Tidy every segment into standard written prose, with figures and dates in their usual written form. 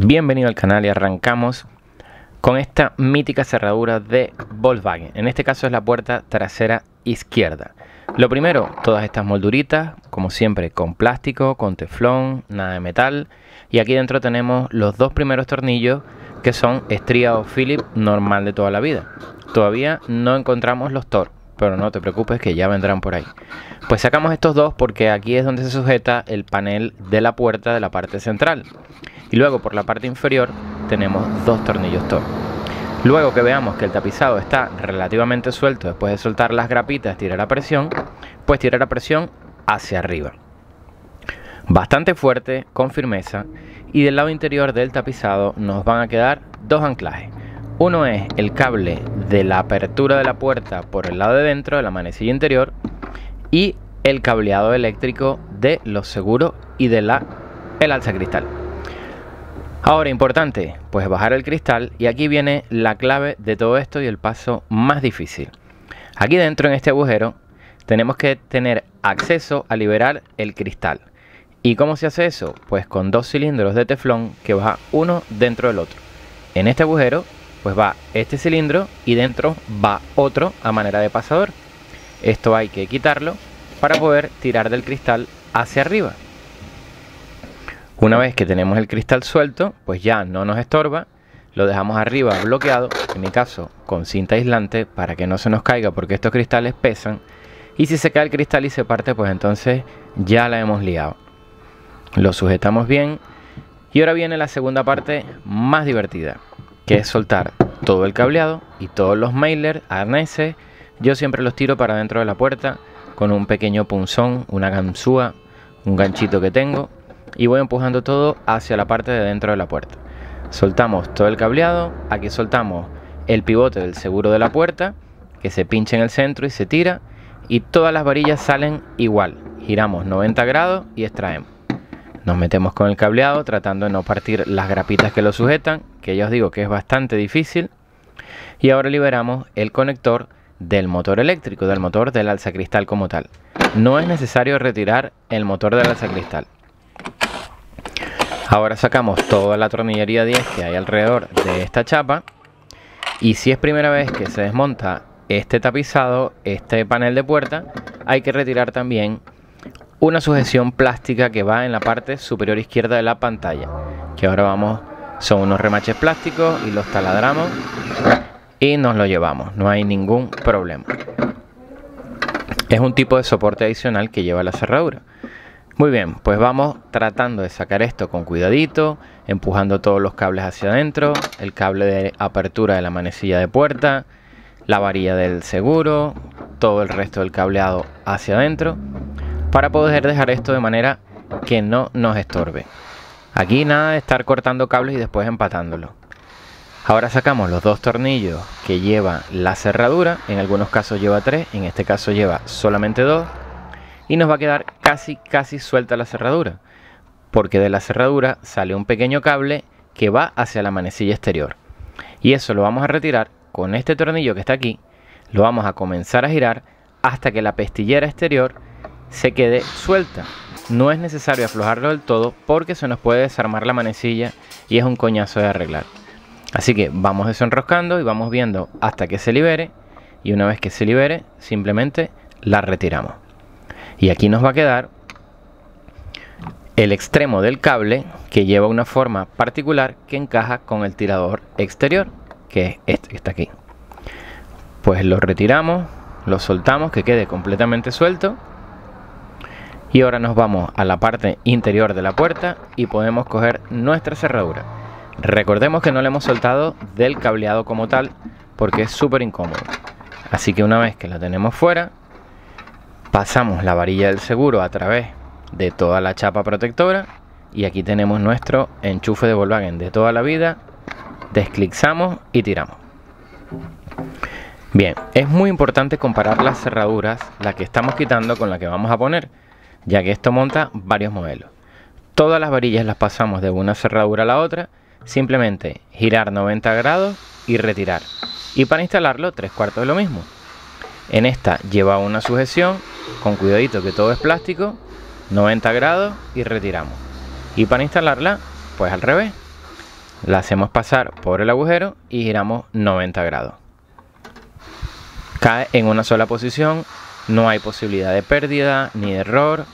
Bienvenido al canal y arrancamos con esta mítica cerradura de Volkswagen. En este caso es la puerta trasera izquierda. Lo primero, todas estas molduritas, como siempre, con plástico, con teflón, nada de metal. Y aquí dentro tenemos los dos primeros tornillos que son estría o Phillips normal de toda la vida. Todavía no encontramos los Torx, pero no te preocupes que ya vendrán por ahí. Pues sacamos estos dos porque aquí es donde se sujeta el panel de la puerta de la parte central. Y luego por la parte inferior tenemos dos tornillos Torx. Luego que veamos que el tapizado está relativamente suelto después de soltar las grapitas, tirar a presión, pues tirar a presión hacia arriba. Bastante fuerte, con firmeza, y del lado interior del tapizado nos van a quedar dos anclajes. Uno es el cable de la apertura de la puerta por el lado de dentro de la manecilla interior y el cableado eléctrico de los seguros y de el alzacristal. Ahora, importante, pues bajar el cristal, y aquí viene la clave de todo esto y el paso más difícil. Aquí dentro, en este agujero, tenemos que tener acceso a liberar el cristal. ¿Y cómo se hace eso? Pues con dos cilindros de teflón que va uno dentro del otro. En este agujero, pues va este cilindro y dentro va otro a manera de pasador. Esto hay que quitarlo para poder tirar del cristal hacia arriba. Una vez que tenemos el cristal suelto, pues ya no nos estorba, lo dejamos arriba bloqueado, en mi caso con cinta aislante para que no se nos caiga porque estos cristales pesan, y si se cae el cristal y se parte, pues entonces ya la hemos liado. Lo sujetamos bien y ahora viene la segunda parte más divertida, que es soltar todo el cableado y todos los mailers, arneses. Yo siempre los tiro para dentro de la puerta con un pequeño punzón, una ganzúa, un ganchito que tengo, y voy empujando todo hacia la parte de dentro de la puerta. Soltamos todo el cableado, aquí soltamos el pivote del seguro de la puerta, que se pincha en el centro y se tira, y todas las varillas salen igual. Giramos 90 grados y extraemos. Nos metemos con el cableado tratando de no partir las grapitas que lo sujetan, que ya os digo que es bastante difícil. Y ahora liberamos el conector del motor eléctrico, del motor del alzacristal como tal. No es necesario retirar el motor del alzacristal. Ahora sacamos toda la tornillería 10 que hay alrededor de esta chapa, y si es primera vez que se desmonta este tapizado, este panel de puerta, hay que retirar también una sujeción plástica que va en la parte superior izquierda de la pantalla, que ahora vamos, son unos remaches plásticos y los taladramos y nos lo llevamos, no hay ningún problema. Es un tipo de soporte adicional que lleva la cerradura. Muy bien, pues vamos tratando de sacar esto con cuidadito, empujando todos los cables hacia adentro, el cable de apertura de la manecilla de puerta, la varilla del seguro, todo el resto del cableado hacia adentro, para poder dejar esto de manera que no nos estorbe. Aquí nada de estar cortando cables y después empatándolo. Ahora sacamos los dos tornillos que lleva la cerradura, en algunos casos lleva 3, en este caso lleva solamente 2. Y nos va a quedar casi suelta la cerradura, porque de la cerradura sale un pequeño cable que va hacia la manecilla exterior. Y eso lo vamos a retirar con este tornillo que está aquí, lo vamos a comenzar a girar hasta que la pestillera exterior se quede suelta. No es necesario aflojarlo del todo porque se nos puede desarmar la manecilla y es un coñazo de arreglar. Así que vamos desenroscando y vamos viendo hasta que se libere, y una vez que se libere simplemente la retiramos. Y aquí nos va a quedar el extremo del cable que lleva una forma particular que encaja con el tirador exterior, que es este que está aquí. Pues lo retiramos, lo soltamos, que quede completamente suelto. Y ahora nos vamos a la parte interior de la puerta y podemos coger nuestra cerradura. Recordemos que no le hemos soltado del cableado como tal porque es súper incómodo. Así que una vez que la tenemos fuera, pasamos la varilla del seguro a través de toda la chapa protectora y aquí tenemos nuestro enchufe de Volkswagen de toda la vida. Desclixamos y tiramos. Bien, es muy importante comparar las cerraduras, la que estamos quitando con la que vamos a poner, ya que esto monta varios modelos. Todas las varillas las pasamos de una cerradura a la otra, simplemente girar 90 grados y retirar. Y para instalarlo 3/4 de lo mismo. En esta lleva una sujeción, con cuidadito que todo es plástico, 90 grados y retiramos. Y para instalarla, pues al revés. La hacemos pasar por el agujero y giramos 90 grados. Cae en una sola posición, no hay posibilidad de pérdida ni de error.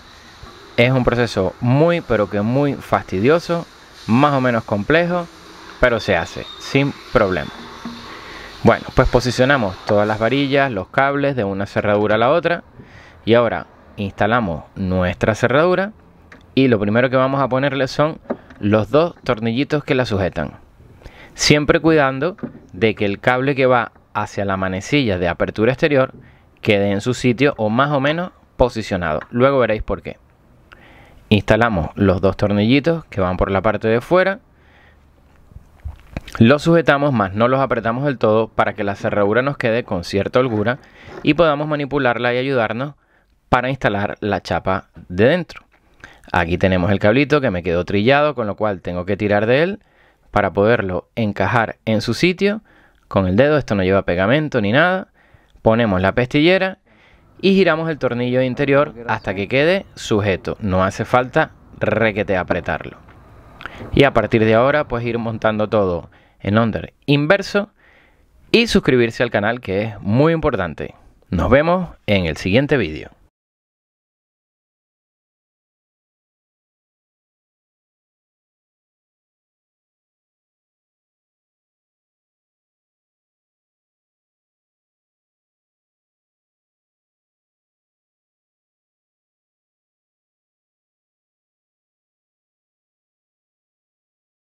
Es un proceso muy pero que muy fastidioso, más o menos complejo, pero se hace sin problema. Bueno, pues posicionamos todas las varillas, los cables de una cerradura a la otra y ahora instalamos nuestra cerradura y lo primero que vamos a ponerle son los dos tornillitos que la sujetan. Siempre cuidando de que el cable que va hacia la manecilla de apertura exterior quede en su sitio o más o menos posicionado. Luego veréis por qué. Instalamos los dos tornillitos que van por la parte de fuera. Los sujetamos más no los apretamos del todo para que la cerradura nos quede con cierta holgura y podamos manipularla y ayudarnos para instalar la chapa de dentro. Aquí tenemos el cablito que me quedó trillado, con lo cual tengo que tirar de él para poderlo encajar en su sitio con el dedo. Esto no lleva pegamento ni nada. Ponemos la pestillera y giramos el tornillo interior hasta que quede sujeto. No hace falta requete apretarlo. Y a partir de ahora pues ir montando todo en orden inverso y suscribirse al canal, que es muy importante. Nos vemos en el siguiente vídeo.